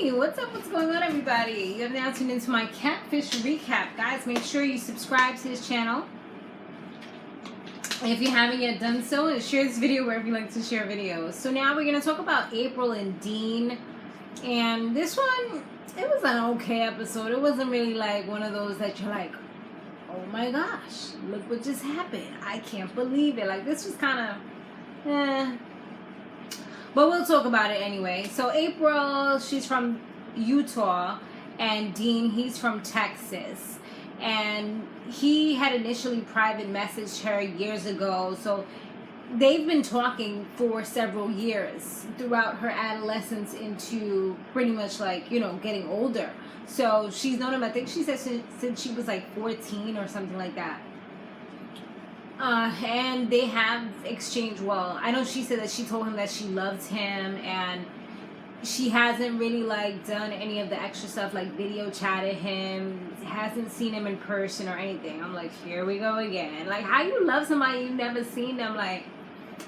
Hey, what's up? What's going on, everybody? You're now tuned into my Catfish recap. Guys, make sure you subscribe to this channel. If you haven't yet done so, and share this video wherever you like to share videos. So now we're going to talk about April and Dean. And this one, it was an okay episode. It wasn't really like one of those that you're like, oh my gosh, look what just happened. I can't believe it. Like, this was kind of, But we'll talk about it anyway. So April, she's from Utah, and Dean, he's from Texas. And he had initially private messaged her years ago. So they've been talking for several years throughout her adolescence into pretty much like, you know, getting older. So she's known him, I think she said since she was like 14 or something like that. And they have exchanged, well, I know she said that she told him that she loves him, and she hasn't really like done any of the extra stuff like video chatted him, hasn't seen him in person or anything. I'm like, here we go again. Like, how you love somebody you've never seen them? Like,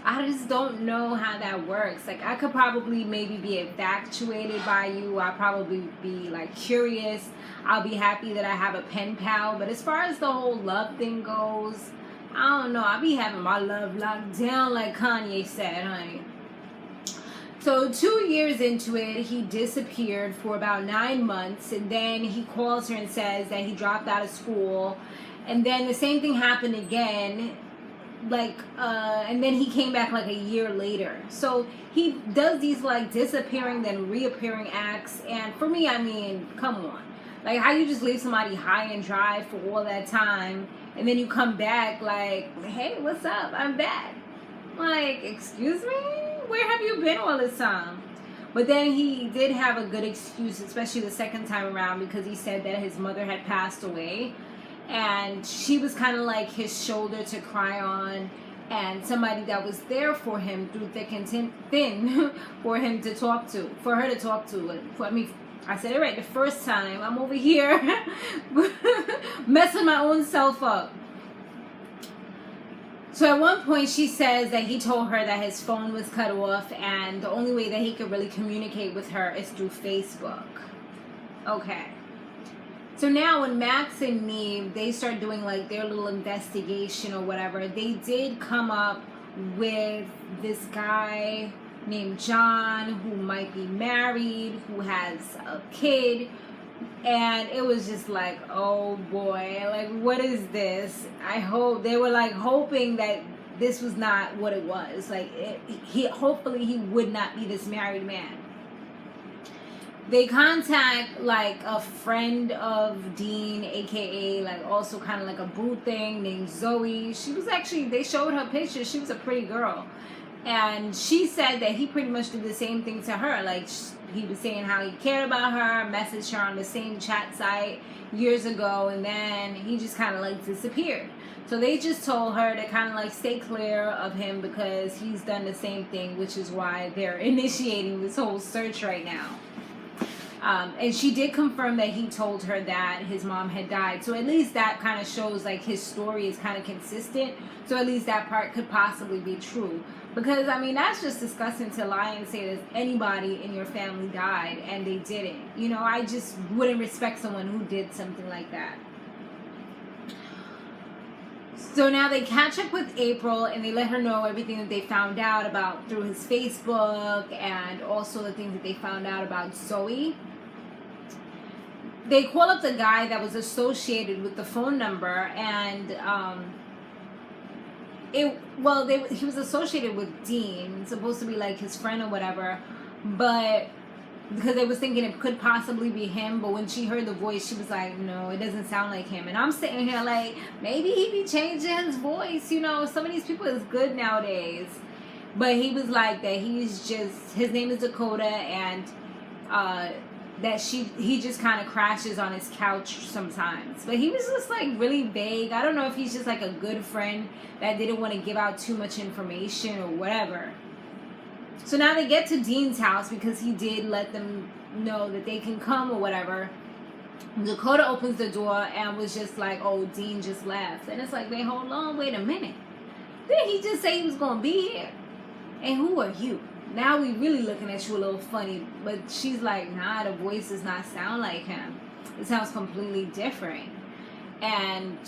I just don't know how that works. Like, I could probably maybe be infatuated by you. I'll probably be like curious. I'll be happy that I have a pen pal. But as far as the whole love thing goes, I don't know. I'll be having my love locked down like Kanye said, honey. So 2 years into it, he disappeared for about 9 months. And then he calls her and says that he dropped out of school. And then the same thing happened again. Like, and then he came back like a year later. So he does these like disappearing then reappearing acts. And for me, I mean, come on. Like, how you just leave somebody high and dry for all that time, and then you come back like, hey, what's up? I'm back. Like, excuse me? Where have you been all this time? But then he did have a good excuse, especially the second time around, because he said that his mother had passed away. And she was kind of like his shoulder to cry on, and somebody that was there for him through thick and thin for him to talk to, for her to talk to. I mean, I said it right the first time. I'm over here messing my own self up. So at one point she says that he told her that his phone was cut off, and the only way that he could really communicate with her is through Facebook. Okay. So now when Max and Nev, they start doing like their little investigation or whatever, they did come up with this guy named John who might be married, who has a kid. And it was just like, oh boy, like, what is this? I hope they were like hoping that this was not what it was. Like, hopefully he would not be this married man. They contact like a friend of Dean, aka like also kind of like a boothang named Zoey. She was actually, they showed her pictures. She was a pretty girl, and she said that he pretty much did the same thing to her. Like, he was saying how he cared about her, messaged her on the same chat site years ago, and then he just kind of like disappeared. So they just told her to kind of like stay clear of him because he's done the same thing, which is why they're initiating this whole search right now. And she did confirm that he told her that his mom had died. So at least that kind of shows like his story is kind of consistent. So at least that part could possibly be true. Because, I mean, that's just disgusting to lie and say that anybody in your family died and they didn't. You know, I just wouldn't respect someone who did something like that. So now they catch up with April and they let her know everything that they found out about through his Facebook, and also the things that they found out about Zoey. They call up the guy that was associated with the phone number, and he was associated with Dean, supposed to be like his friend or whatever, but because they was thinking it could possibly be him, but when she heard the voice, she was like, no, it doesn't sound like him. And I'm sitting here like, maybe he be changing his voice, you know, some of these people is good nowadays. But he was like that he's just, his name is Dakota, and that he just kind of crashes on his couch sometimes. But he was just like really vague. I don't know if he's just like a good friend that didn't want to give out too much information or whatever. So now they get to Dean's house because he did let them know that they can come or whatever. Dakota opens the door and was just like, oh, Dean just left. And it's like, wait, hold on, wait a minute. Didn't he just say he was going to be here? And who are you? now we really looking at you a little funny. But she's like, nah, the voice does not sound like him. It sounds completely different. And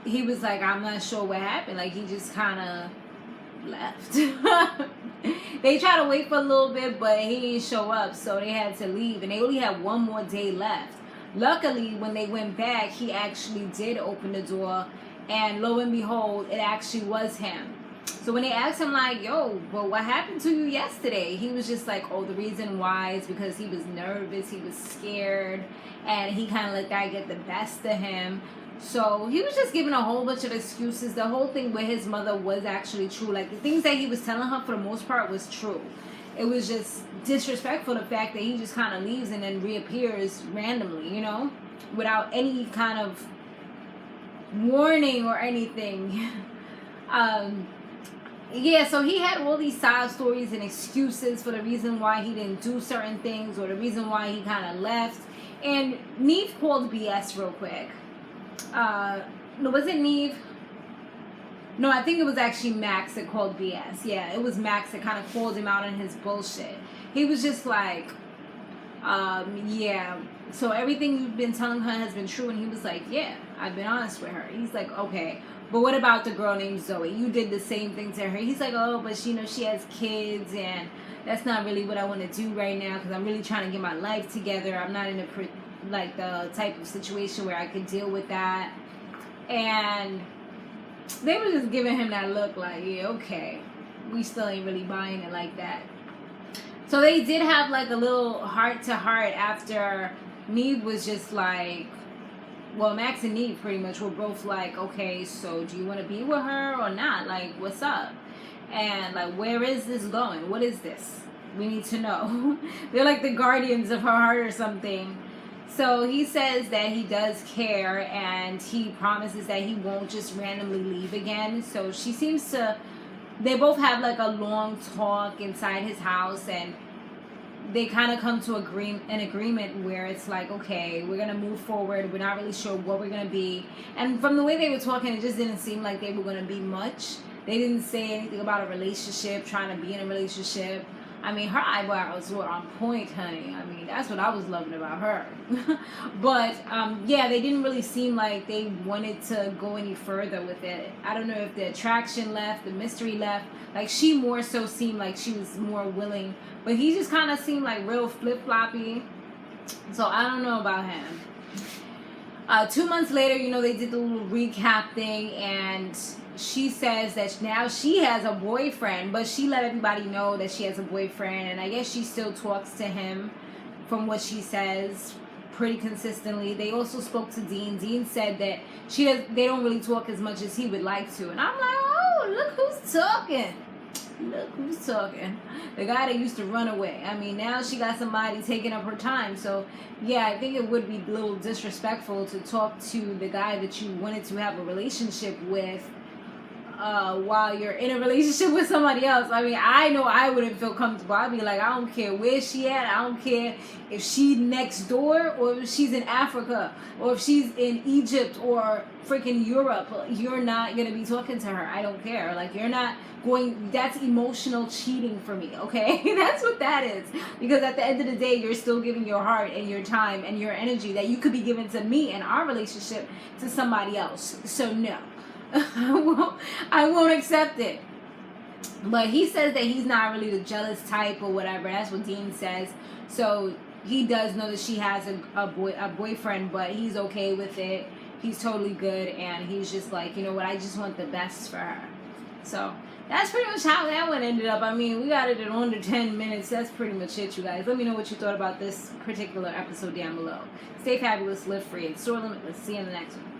he was like, I'm not sure what happened. Like, he just kind of left. They tried to wait for a little bit, but he didn't show up, so they had to leave. And they only had one more day left. Luckily, when they went back, he actually did open the door, and lo and behold, it actually was him. So when they asked him, like, yo, well, what happened to you yesterday? He was just like, oh, the reason why is because he was nervous, he was scared, and he kind of let that get the best of him. So he was just giving a whole bunch of excuses. The whole thing with his mother was actually true. Like, the things that he was telling her, for the most part, was true. It was just disrespectful, the fact that he just kind of leaves and then reappears randomly, you know, without any kind of warning or anything. Yeah, so he had all these side stories and excuses for the reason why he didn't do certain things, or the reason why he kind of left. And Nev called BS real quick. No, was it Nev? No, I think it was actually Max that called BS. Yeah, it was Max that kind of called him out on his bullshit. He was just like, yeah, so everything you've been telling her has been true. And he was like, yeah, I've been honest with her. He's like, okay, but what about the girl named Zoey? You did the same thing to her. He's like, oh, but she, you know, she has kids, and that's not really what I want to do right now, because I'm really trying to get my life together. I'm not in a like the type of situation where I could deal with that. And they were just giving him that look like, yeah, okay, we still ain't really buying it like that. So they did have like a little heart to heart after Nev was just like, well, Max and Nev pretty much were both like, okay, so do you want to be with her or not? Like, what's up? And like, where is this going? What is this? We need to know. They're like the guardians of her heart or something. So he says that he does care, and he promises that he won't just randomly leave again. So she seems to, they both have like a long talk inside his house, and they kind of come to an agreement where it's like, okay, we're going to move forward. We're not really sure what we're going to be. And from the way they were talking, it just didn't seem like they were going to be much. They didn't say anything about a relationship, trying to be in a relationship. I mean, her eyebrows were on point, honey. I mean, that's what I was loving about her. But, yeah, they didn't really seem like they wanted to go any further with it. I don't know if the attraction left, the mystery left. Like, she more so seemed like she was more willing. But he just kind of seemed like real flip-floppy. So, I don't know about him. 2 months later, you know, they did the little recap thing, and she says that now she has a boyfriend, but she let everybody know that she has a boyfriend, and I guess she still talks to him, from what she says, pretty consistently. They also spoke to Dean. Dean said that they don't really talk as much as he would like to, and I'm like, oh, look who's talking. Look who's talking. The guy that used to run away. I mean, now she got somebody taking up her time. So, yeah, I think it would be a little disrespectful to talk to the guy that you wanted to have a relationship with while you're in a relationship with somebody else. I mean, I know I wouldn't feel comfortable. I'd be like, I don't care where she at. I don't care if she's next door, or if she's in Africa, or if she's in Egypt or freaking Europe. You're not going to be talking to her. I don't care. Like, you're not going, that's emotional cheating for me, okay? That's what that is. Because at the end of the day, you're still giving your heart and your time and your energy that you could be giving to me and our relationship to somebody else. So no. I won't accept it. But he says that he's not really the jealous type or whatever. That's what Dean says. So he does know that she has a boyfriend, but he's okay with it. He's totally good, and he's just like, you know what, I just want the best for her. So that's pretty much how that one ended up. I mean, we got it in under 10 minutes. That's pretty much it, you guys. Let me know what you thought about this particular episode down below. Stay fabulous, live free, and soar limitless. See you in the next one.